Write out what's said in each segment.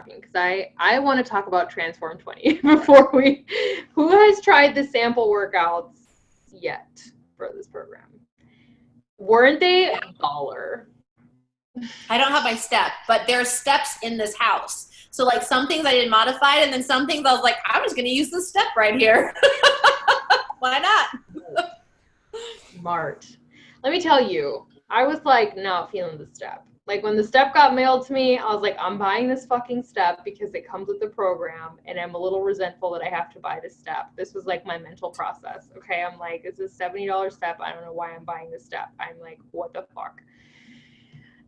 because I want to talk about Transform 20 before we. Who has tried the sample workouts yet for this program? Weren't they a dollar? I don't have my step, but there's steps in this house. So like some things I did modified, and then some things I was like, I'm just going to use this step right here. Why not? Smart. Let me tell you, I was like not feeling the step. Like when the step got mailed to me, I was like, I'm buying this fucking step because it comes with the program, and I'm a little resentful that I have to buy this step. This was like my mental process. Okay, I'm like, it's a $70 step. I don't know why I'm buying this step. I'm like, what the fuck?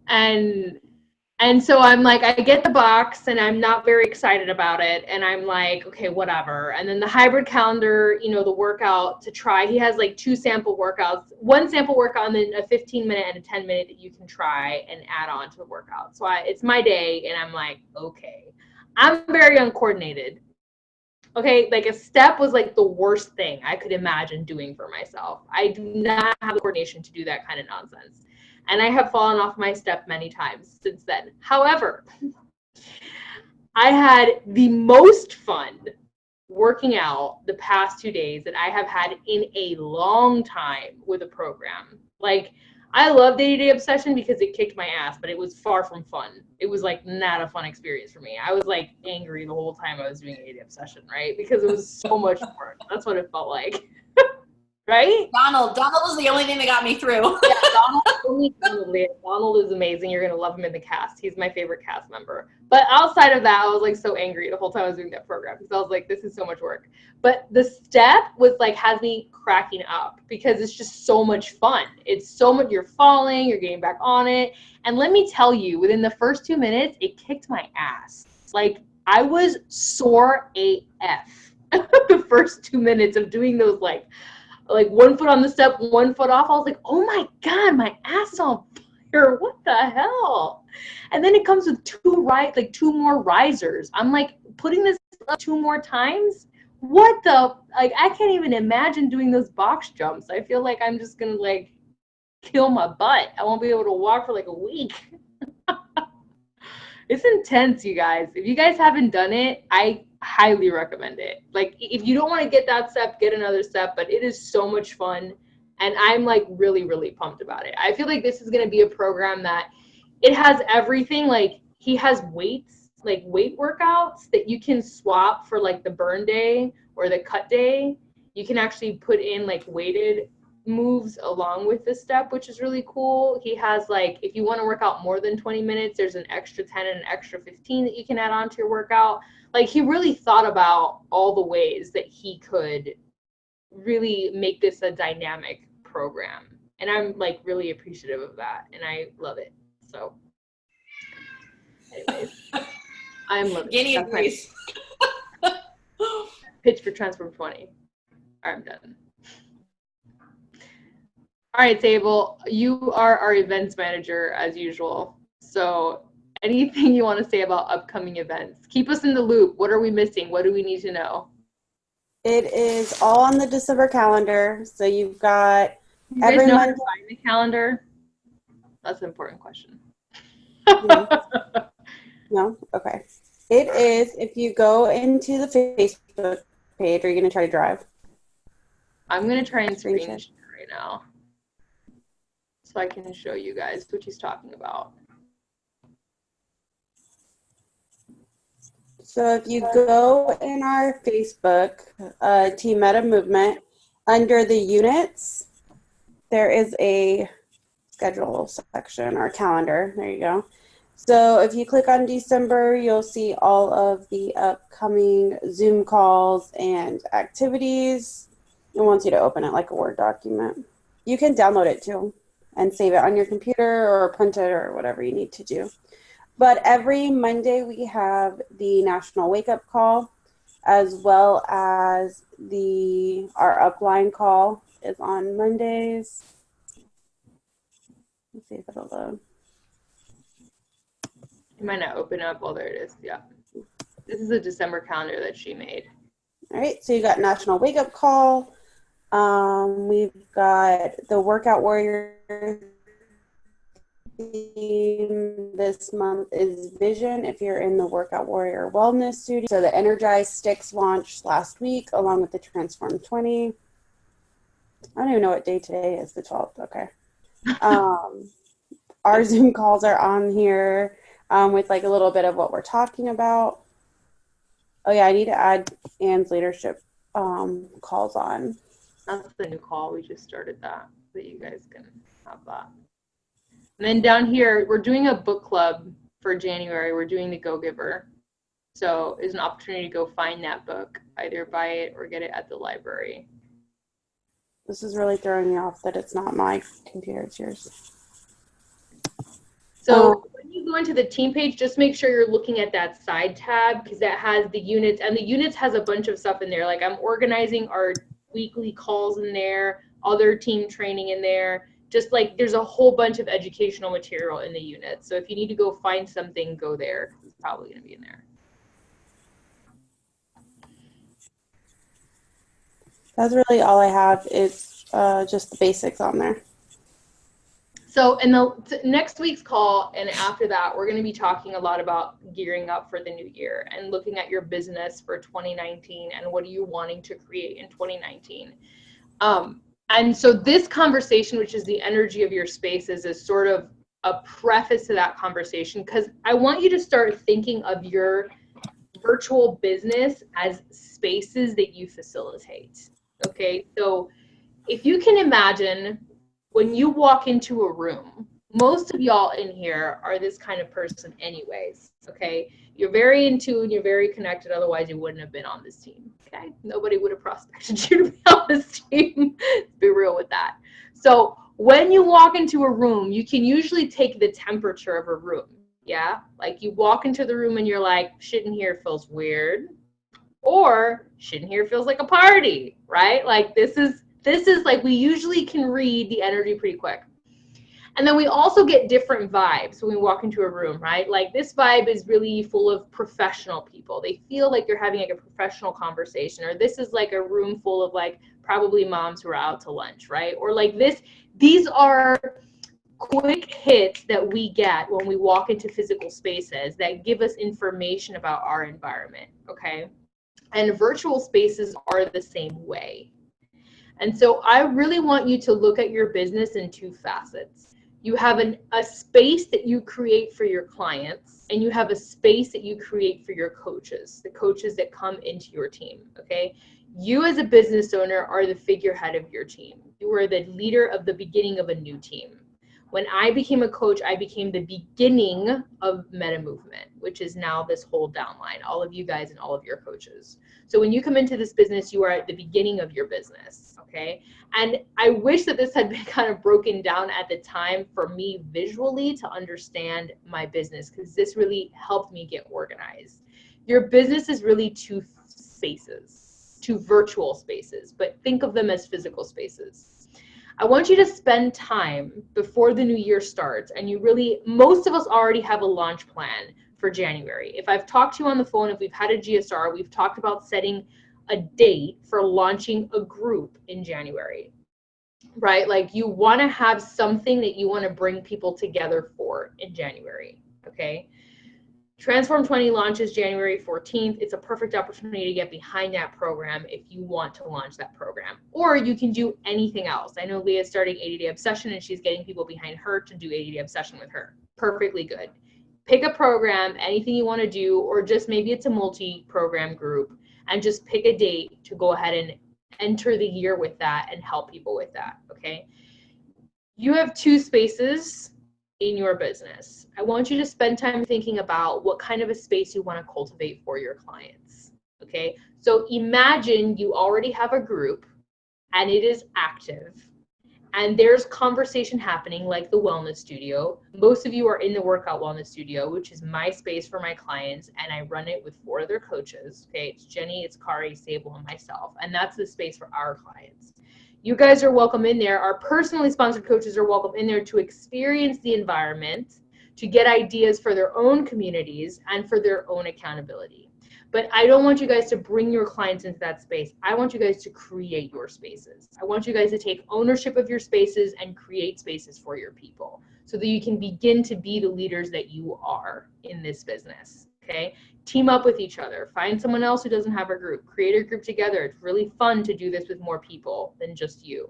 And so I'm like, I get the box and I'm not very excited about it. And I'm like, okay, whatever. And then the hybrid calendar, you know, the workout to try, he has like 2 sample workouts, 1 sample workout and then a 15-minute and a 10-minute that you can try and add on to the workout. So it's my day and I'm like, okay, I'm very uncoordinated. Okay, like a step was like the worst thing I could imagine doing for myself. I do not have the coordination to do that kind of nonsense. And I have fallen off my step many times since then. However, I had the most fun working out the past 2 days that I have had in a long time with a program. Like, I love 80-day obsession because it kicked my ass, but it was far from fun. It was like not a fun experience for me. I was like angry the whole time I was doing 80-day obsession, right? Because it was so much work. That's what it felt like. Right? Donald was the only thing that got me through. Yeah, Donald is amazing. You're gonna love him in the cast. He's my favorite cast member. But outside of that, I was like so angry the whole time I was doing that program because I was like, this is so much work. But the step was like has me cracking up because it's just so much fun. It's so much. You're falling, you're getting back on it, and let me tell you, within the first 2 minutes, it kicked my ass. Like I was sore AF the first 2 minutes of doing those like 1 foot on the step, 1 foot off. I was like, oh my God, my ass is on fire. What the hell? And then it comes with 2 more risers. I'm like, putting this up 2 more times? What the, like, I can't even imagine doing those box jumps. I feel like I'm just going to like kill my butt. I won't be able to walk for like a week. It's intense, you guys. If you guys haven't done it, I highly recommend it. Like, if you don't want to get that step, get another step, but it is so much fun, and I'm, like, really, really pumped about it. I feel like this is going to be a program that it has everything. Like, he has weights, like, weight workouts that you can swap for, like, the burn day or the cut day. You can actually put in, like, weighted moves along with the step, which is really cool. He has like, if you want to work out more than 20 minutes, there's an extra 10 and an extra 15 that you can add on to your workout. Like he really thought about all the ways that he could really make this a dynamic program. And I'm like really appreciative of that. And I love it. So anyways, I'm loving Guinea agrees. Pitch for Transform 20. All right, I'm done. All right, Sable, you are our events manager as usual. So anything you want to say about upcoming events? Keep us in the loop. What are we missing? What do we need to know? It is all on the December calendar. So you've got you guys every know Monday. How to find the calendar? That's an important question. No? Okay. It is, if you go into the Facebook page, are you going to try to drive? I'm going to try and screen share right now, so I can show you guys what he's talking about. So if you go in our Facebook, Team Meta Movement, under the units, there is a schedule section or calendar. There you go. So if you click on December, you'll see all of the upcoming Zoom calls and activities. It wants you to open it like a Word document. You can download it too and save it on your computer or print it or whatever you need to do. But every Monday we have the National Wake Up Call, as well as our upline call is on Mondays. Let's see if it'll load. It might not open up. Oh, there it is. Yeah. This is a December calendar that she made. All right, so you got National Wake Up Call. We've got the Workout Warrior theme this month is Vision if you're in the Workout Warrior Wellness Studio. So the Energize Sticks launched last week along with the Transform 20. I don't even know what day today is, the 12th. Okay. Our Zoom calls are on here with like a little bit of what we're talking about. Oh yeah, I need to add Anne's leadership calls on. That's the new call. We just started that, so you guys can have that. And then down here, we're doing a book club for January. We're doing The Go-Giver. So it's an opportunity to go find that book, either buy it or get it at the library. This is really throwing me off that it's not my computer, it's yours. So when you go into the team page, just make sure you're looking at that side tab because that has the units, and the units has a bunch of stuff in there. Like I'm organizing our weekly calls in there, other team training in there. Just like there's a whole bunch of educational material in the units. So if you need to go find something, go there. It's probably going to be in there. That's really all I have. It's just the basics on there. So in the next week's call and after that, we're going to be talking a lot about gearing up for the new year and looking at your business for 2019 and what are you wanting to create in 2019. And so this conversation, which is the energy of your spaces, is sort of a preface to that conversation because I want you to start thinking of your virtual business as spaces that you facilitate. Okay, so if you can imagine when you walk into a room, most of y'all in here are this kind of person anyways, okay? You're very in tune, you're very connected, otherwise you wouldn't have been on this team, okay? Nobody would have prospected you to be on this team. Let's be real with that. So when you walk into a room, you can usually take the temperature of a room, yeah? Like you walk into the room and you're like, shit in here feels weird, or shit in here feels like a party, right? Like this is like we usually can read the energy pretty quick. And then we also get different vibes when we walk into a room, right? Like this vibe is really full of professional people. They feel like you're having like a professional conversation, or this is like a room full of like probably moms who are out to lunch, right? Or like these are quick hits that we get when we walk into physical spaces that give us information about our environment, okay? And virtual spaces are the same way. And so I really want you to look at your business in two facets. You have a space that you create for your clients, and you have a space that you create for your coaches, the coaches that come into your team, okay? You as a business owner are the figurehead of your team. You are the leader of the beginning of a new team. When I became a coach, I became the beginning of Meta Movement, which is now this whole downline, all of you guys and all of your coaches. So when you come into this business, you are at the beginning of your business, okay? And I wish that this had been kind of broken down at the time for me visually to understand my business, because this really helped me get organized. Your business is really two spaces, two virtual spaces, but think of them as physical spaces. I want you to spend time before the new year starts, and most of us already have a launch plan for January. If I've talked to you on the phone, if we've had a GSR, we've talked about setting a date for launching a group in January, right? Like you want to have something that you want to bring people together for in January, okay? Transform 20 launches January 14th. It's a perfect opportunity to get behind that program if you want to launch that program. Or you can do anything else. I know Leah's starting 80-Day Obsession and she's getting people behind her to do 80-Day Obsession with her. Perfectly good. Pick a program, anything you want to do, or just maybe it's a multi-program group, and just pick a date to go ahead and enter the year with that and help people with that, okay? You have two spaces in your business. I want you to spend time thinking about what kind of a space you want to cultivate for your clients, okay? So imagine you already have a group and it is active and there's conversation happening like the wellness studio. Most of you are in the workout wellness studio, which is my space for my clients, and I run it with 4 other coaches, okay? It's Jenny, it's Kari, Sable, and myself, and that's the space for our clients. You guys are welcome in there. Our personally sponsored coaches are welcome in there to experience the environment, to get ideas for their own communities and for their own accountability. But I don't want you guys to bring your clients into that space. I want you guys to create your spaces. I want you guys to take ownership of your spaces and create spaces for your people. so that you can begin to be the leaders that you are in this business. Okay, team up with each other, find someone else who doesn't have a group, create a group together. It's really fun to do this with more people than just you.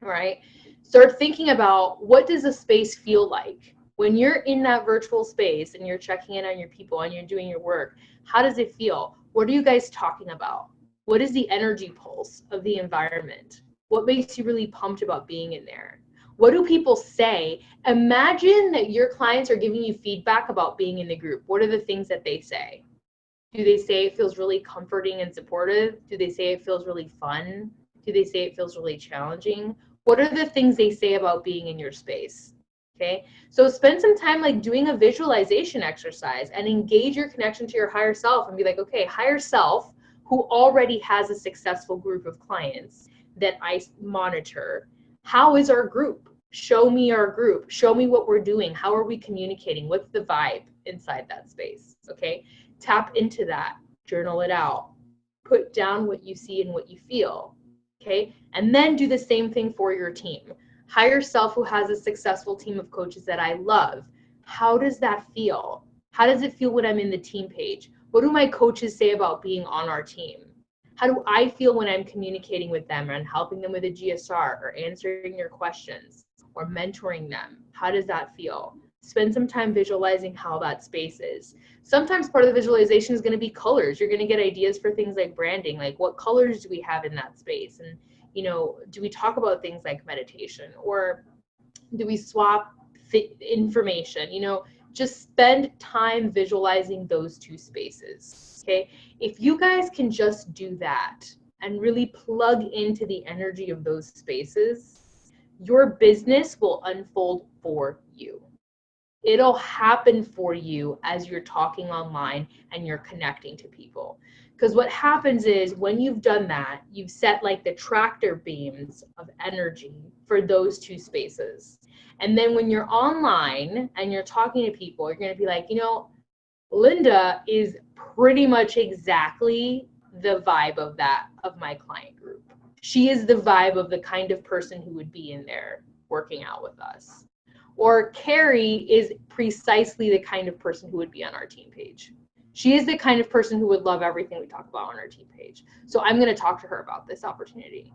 All right, start thinking about, what does a space feel like when you're in that virtual space and you're checking in on your people and you're doing your work? How does it feel? What are you guys talking about? What is the energy pulse of the environment? What makes you really pumped about being in there? What do people say? Imagine that your clients are giving you feedback about being in the group. What are the things that they say? Do they say it feels really comforting and supportive? Do they say it feels really fun? Do they say it feels really challenging? What are the things they say about being in your space? Okay, so spend some time like doing a visualization exercise and engage your connection to your higher self and be like, okay, higher self, who already has a successful group of clients that I monitor, how is our group? Show me our group. Show me what we're doing. How are we communicating? What's the vibe inside that space? Okay, tap into that, journal it out, put down what you see and what you feel. Okay, and then do the same thing for your team. Higher self, who has a successful team of coaches that I love. How does that feel? How does it feel when I'm in the team page? What do my coaches say about being on our team? How do I feel when I'm communicating with them and helping them with a GSR or answering their questions or mentoring them? How does that feel? Spend some time visualizing how that space is. Sometimes part of the visualization is going to be colors. You're going to get ideas for things like branding, like what colors do we have in that space? And, you know, do we talk about things like meditation, or do we swap information? You know, just spend time visualizing those two spaces. Okay, if you guys can just do that and really plug into the energy of those spaces, your business will unfold for you. It'll happen for you as you're talking online and you're connecting to people. Because what happens is, when you've done that, you've set like the tractor beams of energy for those two spaces. And then when you're online and you're talking to people, you're going to be like, you know, Linda is pretty much exactly the vibe of my client group. She is the vibe of the kind of person who would be in there working out with us. Or Carrie is precisely the kind of person who would be on our team page. She is the kind of person who would love everything we talk about on our team page. So I'm going to talk to her about this opportunity.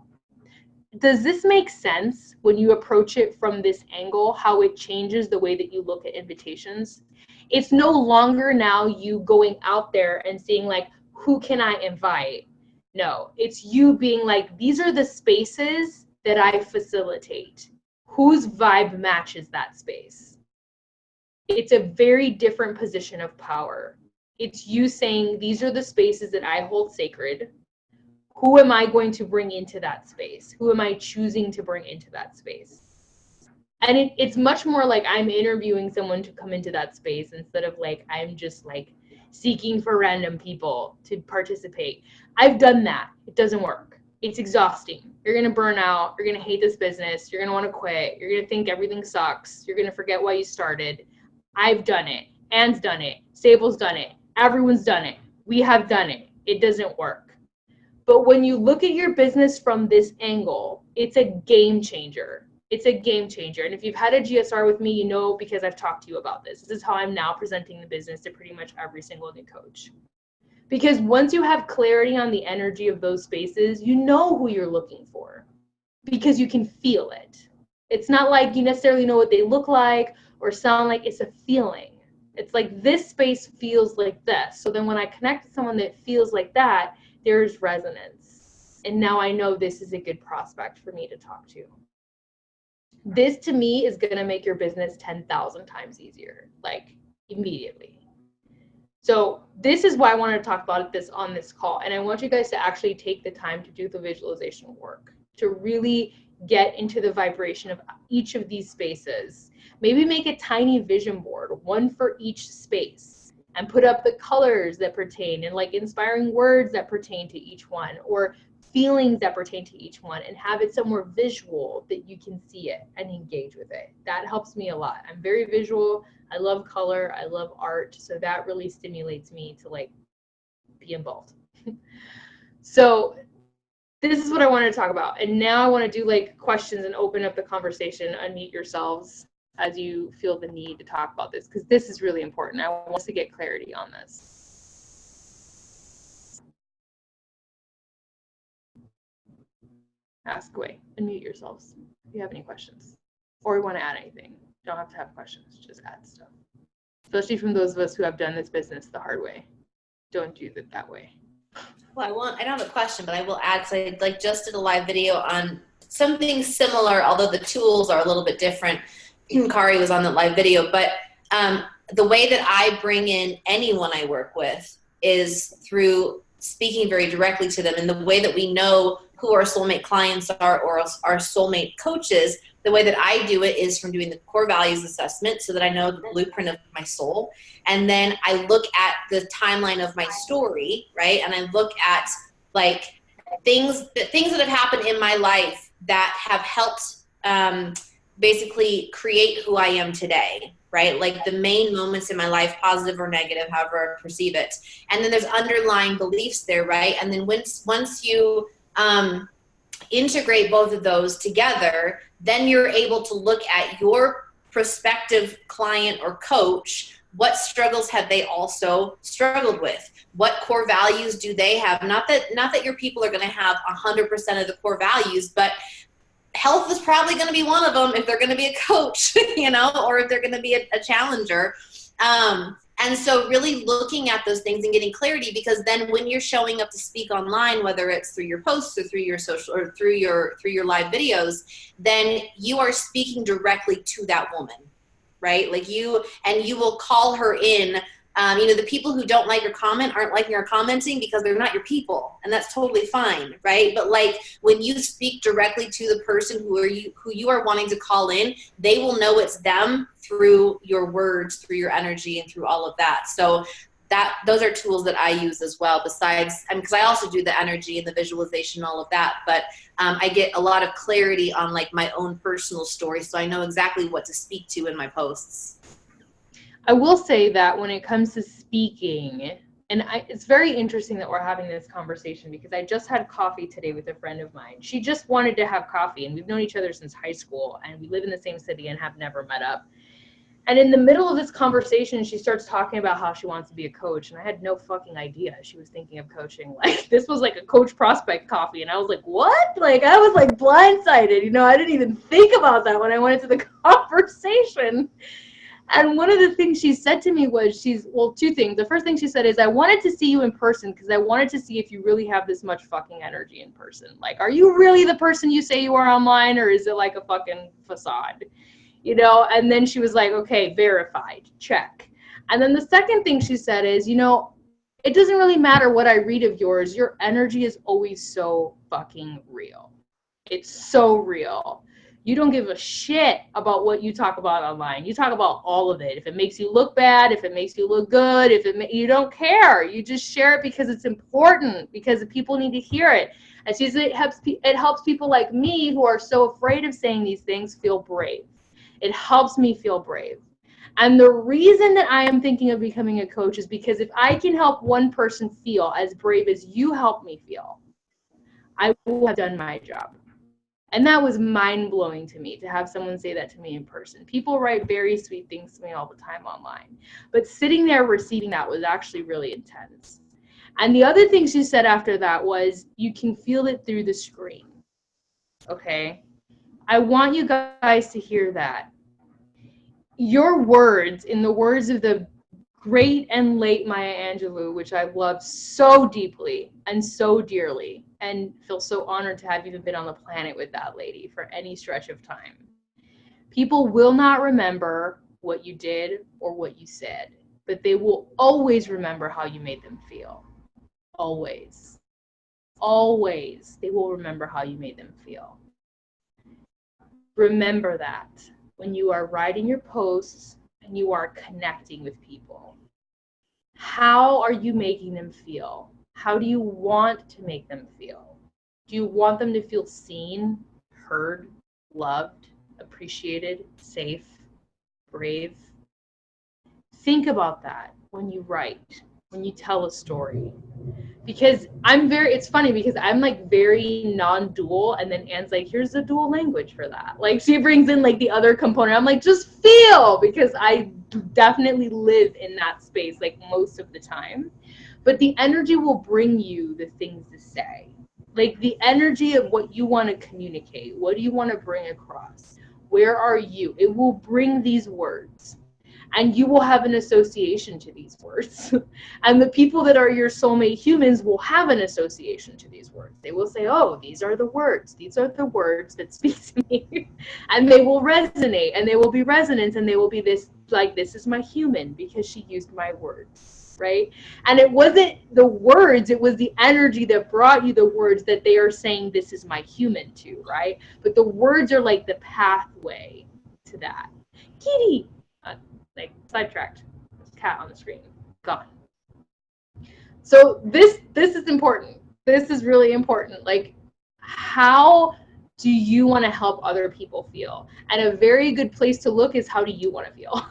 Does this make sense when you approach it from this angle, how it changes the way that you look at invitations? It's no longer now you going out there and seeing like, who can I invite? No, it's you being like, these are the spaces that I facilitate. Whose vibe matches that space? It's a very different position of power. It's you saying, these are the spaces that I hold sacred. Who am I going to bring into that space? Who am I choosing to bring into that space? And it's much more like I'm interviewing someone to come into that space, instead of like I'm just like seeking for random people to participate. I've done that. It doesn't work. It's exhausting. You're going to burn out. You're going to hate this business. You're going to want to quit. You're going to think everything sucks. You're going to forget why you started. I've done it. Anne's done it. Sable's done it. Everyone's done it. We have done it. It doesn't work. But when you look at your business from this angle, it's a game changer. It's a game changer. And if you've had a GSR with me, you know, because I've talked to you about this. This is how I'm now presenting the business to pretty much every single new coach. Because once you have clarity on the energy of those spaces, you know who you're looking for, because you can feel it. It's not like you necessarily know what they look like or sound like. It's a feeling. It's like, this space feels like this. So then when I connect with someone that feels like that, there's resonance. And now I know this is a good prospect for me to talk to. This to me is going to make your business 10,000 times easier, like immediately. So this is why I wanted to talk about this on this call. And I want you guys to actually take the time to do the visualization work, to really get into the vibration of each of these spaces. Maybe make a tiny vision board, one for each space, and put up the colors that pertain and like inspiring words that pertain to each one, or feelings that pertain to each one, and have it somewhere visual that you can see it and engage with it. That helps me a lot. I'm very visual. I love color. I love art. So that really stimulates me to like be involved. So this is what I wanted to talk about. And now I want to do like questions and open up the conversation, unmute yourselves. as you feel the need to talk about this, because this is really important. I want us to get clarity on this. Ask away. Unmute yourselves if you have any questions or you want to add anything. You don't have to have questions, just add stuff. Especially from those of us who have done this business the hard way. Don't do it that way. Well, I don't have a question, but I will add, because I just did a live video on something similar, although the tools are a little bit different. Kari was on the live video, but the way that I bring in anyone I work with is through speaking very directly to them. And the way that we know who our soulmate clients are or our soulmate coaches, the way that I do it is from doing the core values assessment so that I know the blueprint of my soul. And then I look at the timeline of my story, right? And I look at like things that have happened in my life that have helped basically create who I am today, right? Like the main moments in my life, positive or negative, however I perceive it. And then there's underlying beliefs there, right? And then once you integrate both of those together, then you're able to look at your prospective client or coach. What struggles have they also struggled with? What core values do they have? Not that your people are going to have 100% of the core values, but health is probably going to be one of them if they're going to be a coach, you know, or if they're going to be a challenger. And so really looking at those things and getting clarity, because then when you're showing up to speak online, whether it's through your posts or through your social or through your live videos, then you are speaking directly to that woman, right? Like you will call her in. You know, the people who don't like your comment aren't liking or commenting because they're not your people, and that's totally fine, right? But like when you speak directly to the person who you are wanting to call in, they will know it's them through your words, through your energy, and through all of that. So those are tools that I use as well, besides, because I also do the energy and the visualization, all of that, but I get a lot of clarity on like my own personal story, so I know exactly what to speak to in my posts. I will say that when it comes to speaking, and it's very interesting that we're having this conversation because I just had coffee today with a friend of mine. She just wanted to have coffee, and we've known each other since high school, and we live in the same city and have never met up. And in the middle of this conversation, she starts talking about how she wants to be a coach, and I had no fucking idea she was thinking of coaching. Like, this was like a coach prospect coffee, and I was like, what? Like, I was like blindsided, you know, I didn't even think about that when I went into the conversation. And one of the things she said to me was, two things. The first thing she said is, I wanted to see you in person because I wanted to see if you really have this much fucking energy in person. Like, are you really the person you say you are online, or is it like a fucking facade? You know, and then she was like, okay, verified, check. And then the second thing she said is, you know, it doesn't really matter what I read of yours. Your energy is always so fucking real. It's so real. You don't give a shit about what you talk about online. You talk about all of it. If it makes you look bad, if it makes you look good, you don't care. You just share it because it's important, because people need to hear it. And she said it helps people like me who are so afraid of saying these things feel brave. It helps me feel brave. And the reason that I am thinking of becoming a coach is because if I can help one person feel as brave as you help me feel, I will have done my job. And that was mind-blowing to me to have someone say that to me in person. People write very sweet things to me all the time online. But sitting there receiving that was actually really intense. And the other thing she said after that was, you can feel it through the screen. Okay? I want you guys to hear that. Your words, in the words of the great and late Maya Angelou, which I love so deeply and so dearly, and feel so honored to have even been on the planet with that lady for any stretch of time. People will not remember what you did or what you said, but they will always remember how you made them feel. Always. Always. They will remember how you made them feel. Remember that when you are writing your posts and you are connecting with people. How are you making them feel? How do you want to make them feel? Do you want them to feel seen, heard, loved, appreciated, safe, brave? Think about that when you write, when you tell a story. Because it's funny because I'm like very non-dual, and then Anne's like, here's the dual language for that. Like she brings in like the other component. I'm like, just feel, because I definitely live in that space like most of the time. But the energy will bring you the things to say. Like the energy of what you want to communicate. What do you want to bring across? Where are you? It will bring these words. And you will have an association to these words. And the people that are your soulmate humans will have an association to these words. They will say, oh, these are the words. These are the words that speak to me. And they will resonate, and they will be resonant, and they will be this, like, this is my human because she used my words, right? And it wasn't the words, it was the energy that brought you the words that they are saying, this is my human to, right? But the words are like the pathway to that. Kitty! Like sidetracked. There's a cat on the screen. Gone. So this is important. This is really important. Like, how do you want to help other people feel? And a very good place to look is, how do you want to feel?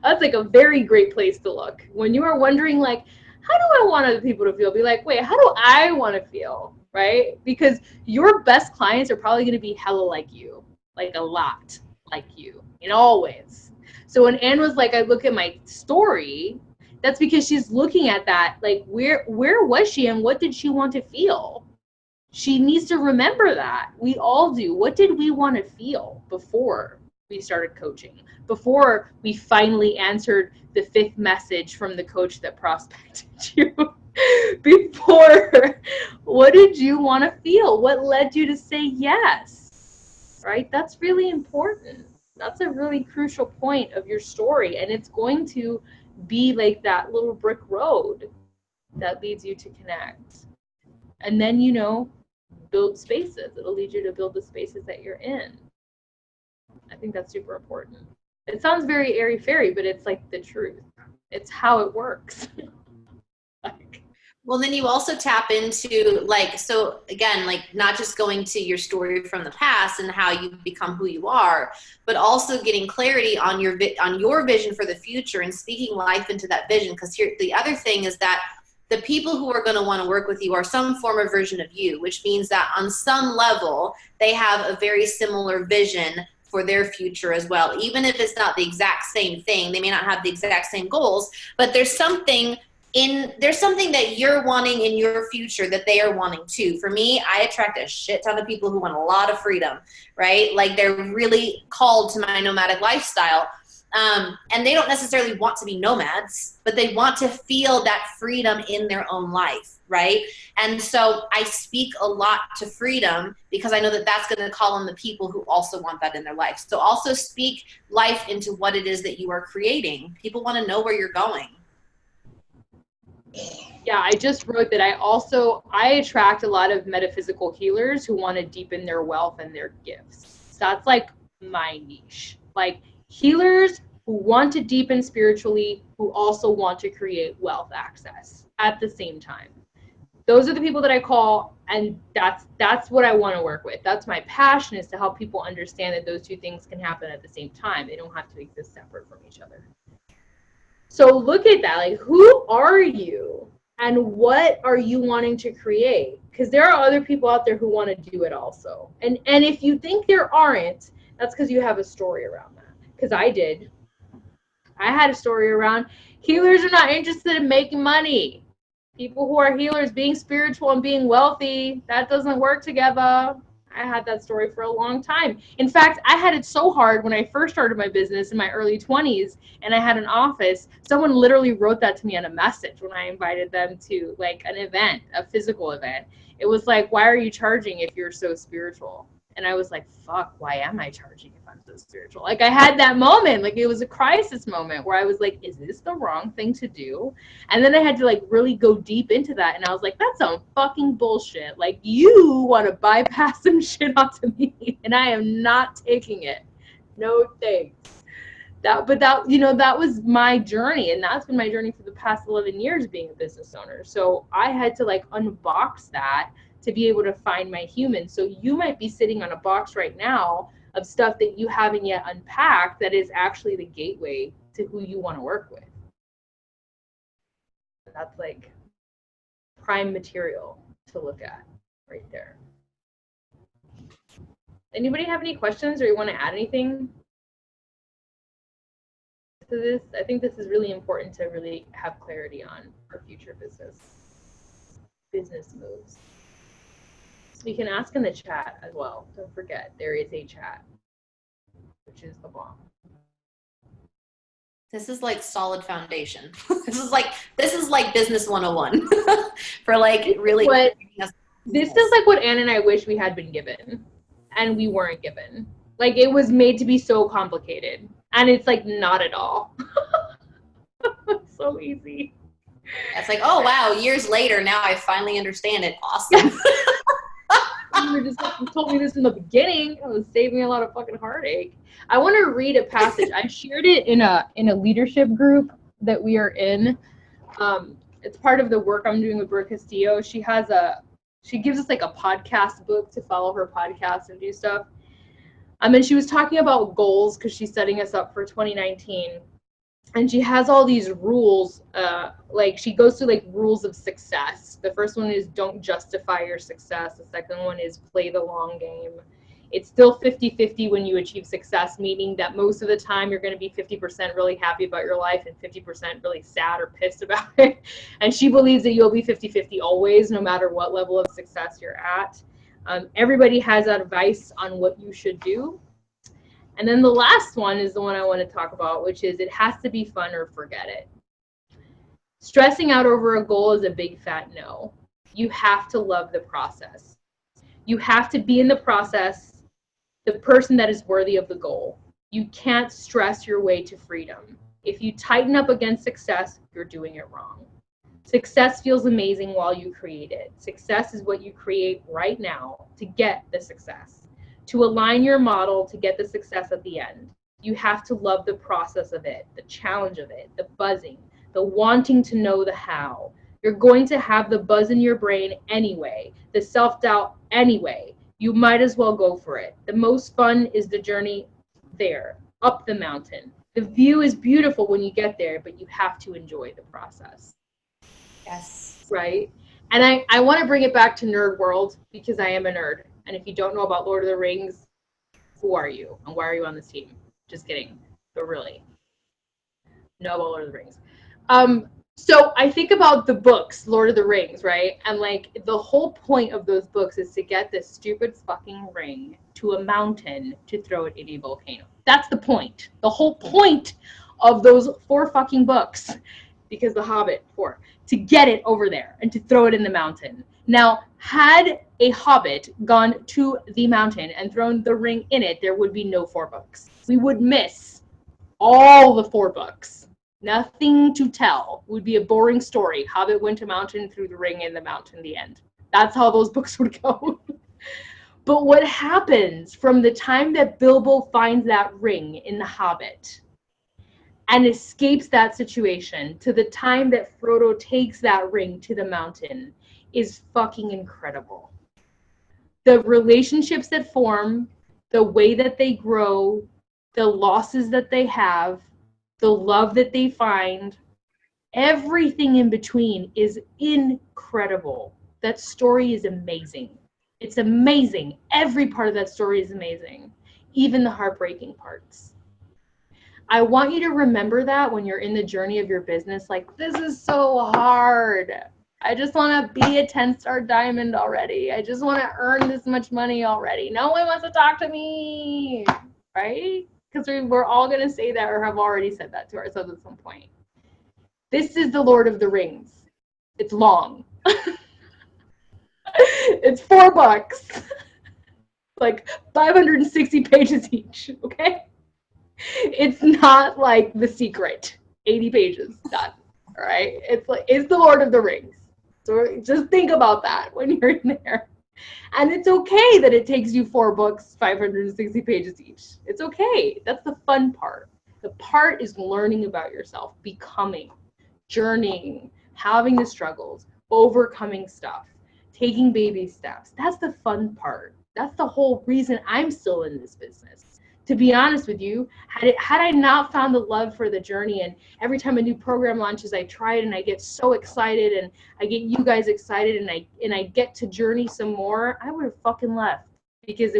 That's like a very great place to look. When you are wondering, like, how do I want other people to feel? Be like, wait, how do I want to feel? Right? Because your best clients are probably going to be hella like you, like a lot like you in all ways. So when Anne was like, I look at my story, that's because she's looking at that, like, where was she and what did she want to feel? She needs to remember that. We all do. What did we want to feel before we started coaching? Before we finally answered the 5th message from the coach that prospected you? Before, what did you want to feel? What led you to say yes? Right? That's really important. That's a really crucial point of your story, and it's going to be like that little brick road that leads you to connect. And then, build spaces. It'll lead you to build the spaces that you're in. I think that's super important. It sounds very airy-fairy, but it's like the truth. It's how it works. Well, then you also tap into, like, so again, like, not just going to your story from the past and how you become who you are, but also getting clarity on your vision for the future and speaking life into that vision. Because here, the other thing is that the people who are going to want to work with you are some form of version of you, which means that on some level, they have a very similar vision for their future as well. Even if it's not the exact same thing, they may not have the exact same goals, but there's something that you're wanting in your future that they are wanting too. For me, I attract a shit ton of people who want a lot of freedom, right? Like, they're really called to my nomadic lifestyle. And they don't necessarily want to be nomads, but they want to feel that freedom in their own life, right? And so I speak a lot to freedom because I know that that's going to call on the people who also want that in their life. So also speak life into what it is that you are creating. People want to know where you're going. Yeah, I just wrote that I attract a lot of metaphysical healers who want to deepen their wealth and their gifts. That's like my niche. Like, healers who want to deepen spiritually, who also want to create wealth access at the same time. Those are the people that I call, and that's what I want to work with. That's my passion, is to help people understand that those two things can happen at the same time. They don't have to exist separate from each other. So look at that, like, who are you and what are you wanting to create? Because there are other people out there who want to do it also. And if you think there aren't, that's because you have a story around that. Because I did. I had a story around healers are not interested in making money. People who are healers being spiritual and being wealthy, that doesn't work together. I had that story for a long time. In fact, I had it so hard when I first started my business in my early 20s and I had an office. Someone literally wrote that to me on a message when I invited them to, like, an event, a physical event. It was like, why are you charging if you're so spiritual? And I was like, fuck, why am I charging if I'm so spiritual? Like, I had that moment, like, it was a crisis moment where I was like, is this the wrong thing to do? And then I had to, like, really go deep into that. And I was like, that's some fucking bullshit. Like, you want to bypass some shit onto me and I am not taking it. No thanks. That was my journey. And that's been my journey for the past 11 years being a business owner. So I had to, like, unbox that to be able to find my human. So you might be sitting on a box right now of stuff that you haven't yet unpacked that is actually the gateway to who you want to work with. That's like prime material to look at right there. Anybody have any questions or you want to add anything to this? I think this is really important to really have clarity on for future business moves. You can ask in the chat as well. Don't forget, there is a chat, which is the bomb. This is like solid foundation. This is like business 101 for like really. This is like what Ann and I wish we had been given, and we weren't given. Like, it was made to be so complicated, and it's like not at all. It's so easy. It's like, oh wow, years later, now I finally understand it. Awesome. You told me this in the beginning. It was saving me a lot of fucking heartache. I want to read a passage. I shared it in a leadership group that we are in. It's part of the work I'm doing with Brooke Castillo. She gives us like a podcast book to follow her podcast and do stuff. And she was talking about goals because she's setting us up for 2019. And she has all these rules, like she goes through like rules of success. The first one is don't justify your success. The second one is play the long game. It's still 50-50 when you achieve success, meaning that most of the time you're going to be 50% really happy about your life and 50% really sad or pissed about it. And she believes that you'll be 50-50 always, no matter what level of success you're at. Everybody has advice on what you should do. And then the last one is the one I want to talk about, which is it has to be fun or forget it. Stressing out over a goal is a big fat no. You have to love the process. You have to be in the process, the person that is worthy of the goal. You can't stress your way to freedom. If you tighten up against success, you're doing it wrong. Success feels amazing while you create it. Success is what you create right now to get the success. To align your model to get the success at the end, you have to love the process of it, the challenge of it, the buzzing, the wanting to know the how. You're going to have the buzz in your brain anyway, the self-doubt anyway. You might as well go for it. The most fun is the journey there, up the mountain. The view is beautiful when you get there, but you have to enjoy the process. Yes. Right? And I want to bring it back to nerd world because I am a nerd. And if you don't know about Lord of the Rings, who are you? And why are you on this team? Just kidding. But really, know about Lord of the Rings. So I think about the books, Lord of the Rings, right? And like the whole point of those books is to get this stupid fucking ring to a mountain to throw it in a volcano. That's the point. The whole point of those 4 fucking books, because the Hobbit 4, to get it over there and to throw it in the mountain. Now, had a hobbit gone to the mountain and thrown the ring in it, there would be no 4 books. We would miss all the 4 books. Nothing to tell. It would be a boring story. Hobbit went to mountain, threw the ring in the mountain, the end. That's how those books would go. But what happens from the time that Bilbo finds that ring in the Hobbit and escapes that situation to the time that Frodo takes that ring to the mountain is fucking incredible. The relationships that form, the way that they grow, the losses that they have, the love that they find, everything in between is incredible. That story is amazing. It's amazing. Every part of that story is amazing, even the heartbreaking parts. I want you to remember that when you're in the journey of your business, like, this is so hard. I just want to be a 10-star diamond already. I just want to earn this much money already. No one wants to talk to me, right? Because we're all going to say that or have already said that to ourselves at some point. This is the Lord of the Rings. It's long. It's 4 books. Like 560 pages each, okay? It's not like The Secret. 80 pages, done. All right? It's the Lord of the Rings. So just think about that when you're in there. And it's okay that it takes you 4 books, 560 pages each. It's okay. That's the fun part. The part is learning about yourself, becoming, journeying, having the struggles, overcoming stuff, taking baby steps. That's the fun part. That's the whole reason I'm still in this business, to be honest with you. Had I not found the love for the journey, and every time a new program launches, I try it and I get so excited, and I get you guys excited, and I get to journey some more, I would have fucking left, because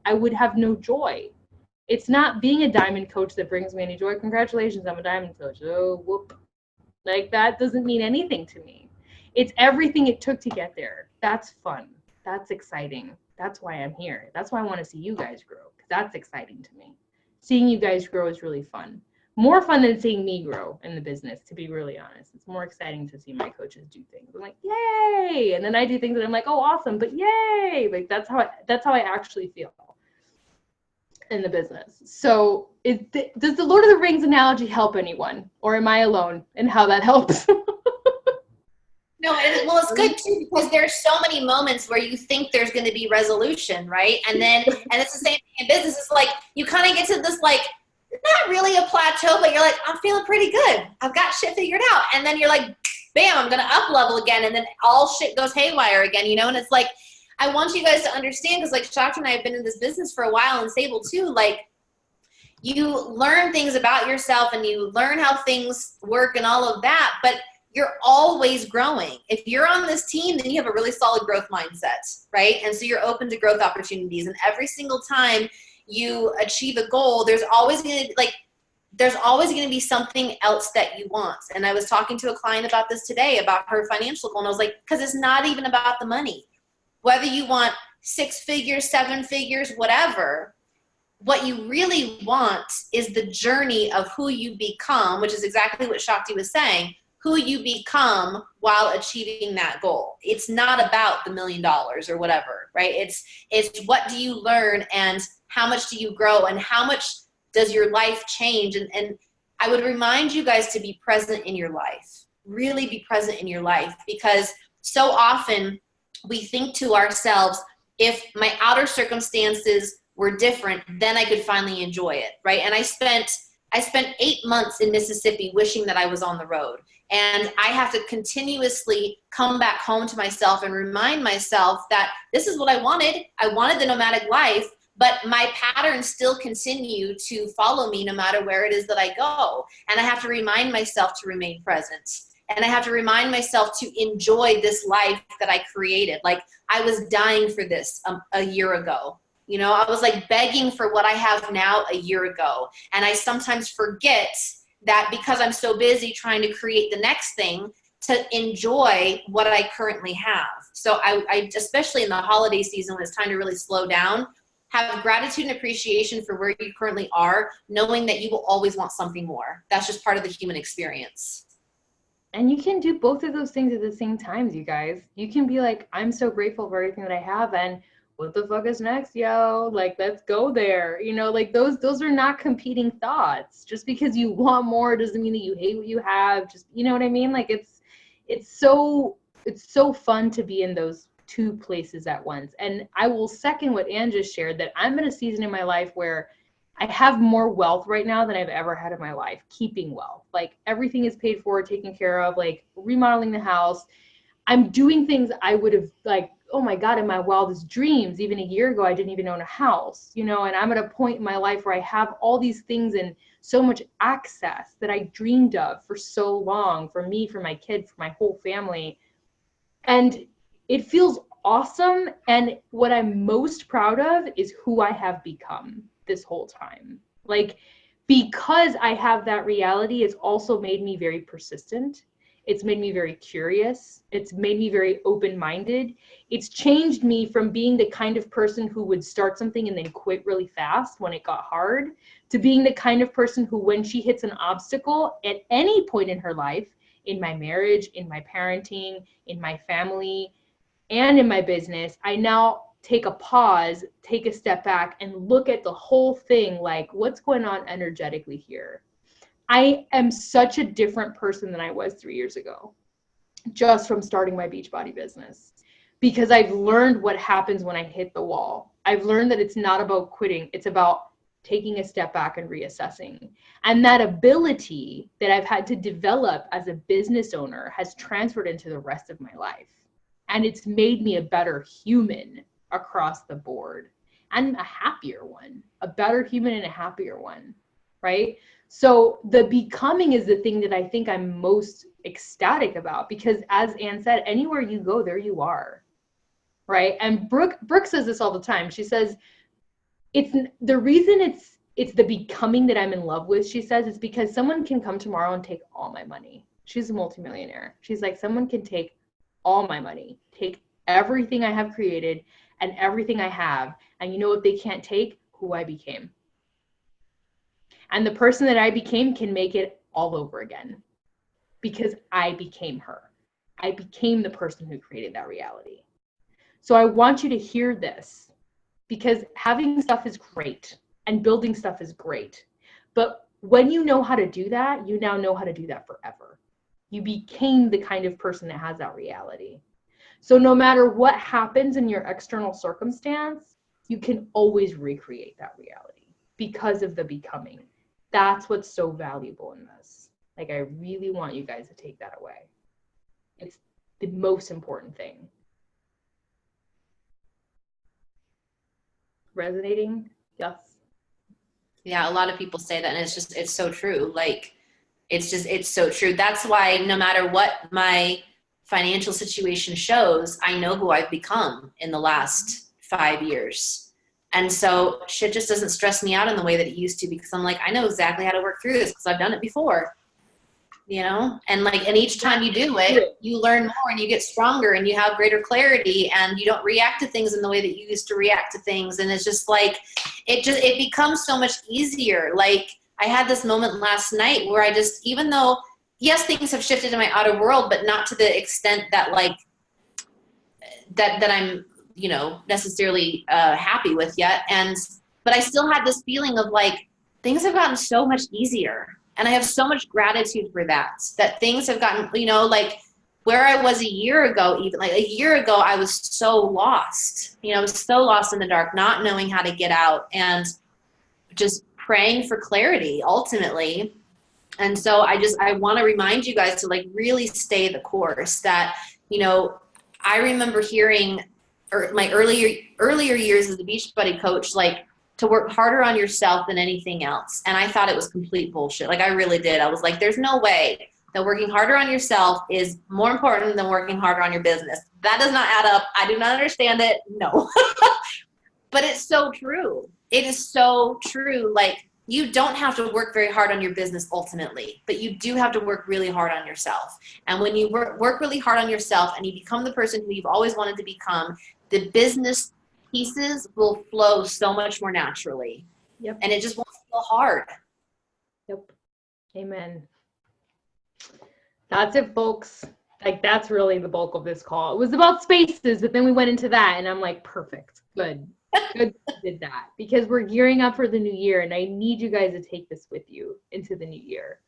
I would have no joy. It's not being a diamond coach that brings me any joy. Congratulations, I'm a diamond coach. Oh, whoop. Like, that doesn't mean anything to me. It's everything it took to get there. That's fun. That's exciting. That's why I'm here. That's why I want to see you guys grow, because that's exciting to me. Seeing you guys grow is really fun. More fun than seeing me grow in the business, to be really honest. It's more exciting to see my coaches do things. I'm like, yay! And then I do things that I'm like, oh, awesome, but yay! Like, that's how I actually feel in the business. So does the Lord of the Rings analogy help anyone, or am I alone in how that helps? No, well, it's good too, because there's so many moments where you think there's going to be resolution, right? And it's the same thing in business. It's like you kind of get to this, like, not really a plateau, but you're like, I'm feeling pretty good. I've got shit figured out. And then you're like, bam, I'm going to up level again. And then all shit goes haywire again, you know? And it's like, I want you guys to understand, because like Shakti and I have been in this business for a while, and Sable too, like, you learn things about yourself and you learn how things work and all of that, but you're always growing. If you're on this team, then you have a really solid growth mindset, right? And so you're open to growth opportunities. And every single time you achieve a goal, there's always going to be something else that you want. And I was talking to a client about this today, about her financial goal. And I was like, because it's not even about the money. Whether you want 6 figures, 7 figures, whatever, what you really want is the journey of who you become, which is exactly what Shakti was saying, who you become while achieving that goal. It's not about the $1 million or whatever, right? It's what do you learn, and how much do you grow, and how much does your life change? And I would remind you guys to be present in your life, really be present in your life, because so often we think to ourselves, if my outer circumstances were different, then I could finally enjoy it, right? And I spent 8 months in Mississippi wishing that I was on the road. And I have to continuously come back home to myself and remind myself that this is what I wanted. I wanted the nomadic life, but my patterns still continue to follow me no matter where it is that I go. And I have to remind myself to remain present. And I have to remind myself to enjoy this life that I created. Like, I was dying for this a year ago. You know, I was like begging for what I have now a year ago. And I sometimes forget that, because I'm so busy trying to create the next thing, to enjoy what I currently have. So I especially in the holiday season, when it's time to really slow down, have gratitude and appreciation for where you currently are, knowing that you will always want something more. That's just part of the human experience. And you can do both of those things at the same time, you guys. You can be like, I'm so grateful for everything that I have, and what the fuck is next, yo? Like, let's go there. You know, like, those are not competing thoughts. Just because you want more doesn't mean that you hate what you have. Just, you know what I mean? Like, it's so fun to be in those two places at once. And I will second what Ann just shared, that I'm in a season in my life where I have more wealth right now than I've ever had in my life, keeping wealth. Like, everything is paid for, taken care of, like remodeling the house. I'm doing things I would have, like, oh my God, in my wildest dreams, even a year ago, I didn't even own a house, you know, and I'm at a point in my life where I have all these things and so much access that I dreamed of for so long, for me, for my kid, for my whole family. And it feels awesome. And what I'm most proud of is who I have become this whole time. Like, because I have that reality, it's also made me very persistent. It's made me very curious. It's made me very open-minded. It's changed me from being the kind of person who would start something and then quit really fast when it got hard, to being the kind of person who, when she hits an obstacle at any point in her life, in my marriage, in my parenting, in my family, and in my business, I now take a pause, take a step back, and look at the whole thing, like, what's going on energetically here? I am such a different person than I was 3 years ago, just from starting my Beachbody business, because I've learned what happens when I hit the wall. I've learned that it's not about quitting. It's about taking a step back and reassessing. And that ability that I've had to develop as a business owner has transferred into the rest of my life. And it's made me a better human across the board. and a happier one, a better human and a happier one, right? So the becoming is the thing that I think I'm most ecstatic about, because as Anne said, anywhere you go, there you are, right? And Brooke says this all the time. She says, it's the reason it's the becoming that I'm in love with, she says, is because someone can come tomorrow and take all my money. She's a multimillionaire. She's like, someone can take all my money, take everything I have created and everything I have. And you know what they can't take? Who I became. And the person that I became can make it all over again, because I became her. I became the person who created that reality. So I want you to hear this, because having stuff is great and building stuff is great. But when you know how to do that, you now know how to do that forever. You became the kind of person that has that reality. So no matter what happens in your external circumstance, you can always recreate that reality because of the becoming. That's what's so valuable in this. Like, I really want you guys to take that away. It's the most important thing. Resonating? Yes. Yeah, a lot of people say that, and it's so true. Like, it's so true. That's why no matter what my financial situation shows, I know who I've become in the last 5 years. And so shit just doesn't stress me out in the way that it used to, because I'm like, I know exactly how to work through this because I've done it before, you know? And like, and each time you do it, you learn more and you get stronger and you have greater clarity, and you don't react to things in the way that you used to react to things. And it's just like, it becomes so much easier. Like, I had this moment last night where I just, even though, yes, things have shifted in my outer world, but not to the extent that like, that I'm, you know, necessarily happy with yet. But I still had this feeling of like, things have gotten so much easier. And I have so much gratitude for that things have gotten, you know, like where I was a year ago, even like a year ago, I was so lost, you know, I was so lost in the dark, not knowing how to get out, and just praying for clarity ultimately. And so I want to remind you guys to like really stay the course. That, you know, I remember hearing my earlier years as a Beachbody coach, like, to work harder on yourself than anything else. And I thought it was complete bullshit. Like, I really did. I was like, there's no way that working harder on yourself is more important than working harder on your business. That does not add up. I do not understand it. No. But it's so true. It is so true. Like, you don't have to work very hard on your business ultimately, but you do have to work really hard on yourself. And when you work really hard on yourself and you become the person who you've always wanted to become, the business pieces will flow so much more naturally. Yep. And it just won't feel hard. Yep. Amen. That's it, folks. Like, that's really the bulk of this call. It was about spaces, but then we went into that, and I'm like, perfect. Good. Good did that, because we're gearing up for the new year, and I need you guys to take this with you into the new year.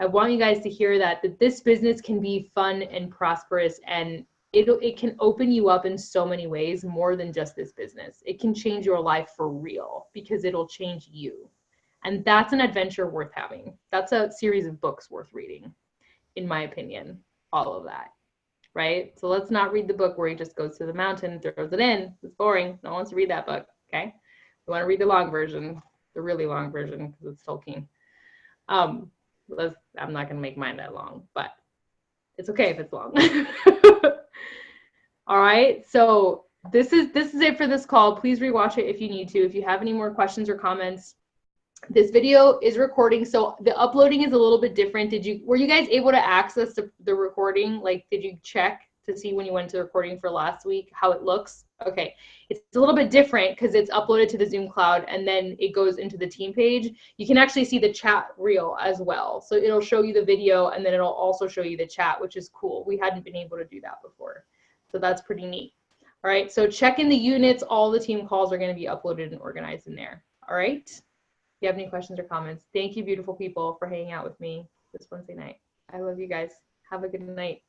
I want you guys to hear that this business can be fun and prosperous, and it can open you up in so many ways, more than just this business. It can change your life for real, because it'll change you. And that's an adventure worth having. That's a series of books worth reading, in my opinion, all of that. Right? So let's not read the book where he just goes to the mountain and throws it in. It's boring. No one wants to read that book. Okay? We want to read the long version, the really long version, because it's Tolkien. I'm not going to make mine that long, but it's okay if it's long. All right. So this is it for this call. Please rewatch it if you need to. If you have any more questions or comments, this video is recording, so the uploading is a little bit different. Were you guys able to access the recording? Like, did you check to see when you went to the recording for last week how it looks? Okay, it's a little bit different because it's uploaded to the Zoom cloud and then it goes into the team page. You can actually see the chat reel as well, so it'll show you the video and then it'll also show you the chat, which is cool. We hadn't been able to do that before, so that's pretty neat. All right, so check in the units. All the team calls are going to be uploaded and organized in there. All right. If you have any questions or comments, thank you, beautiful people, for hanging out with me this Wednesday night. I love you guys. Have a good night.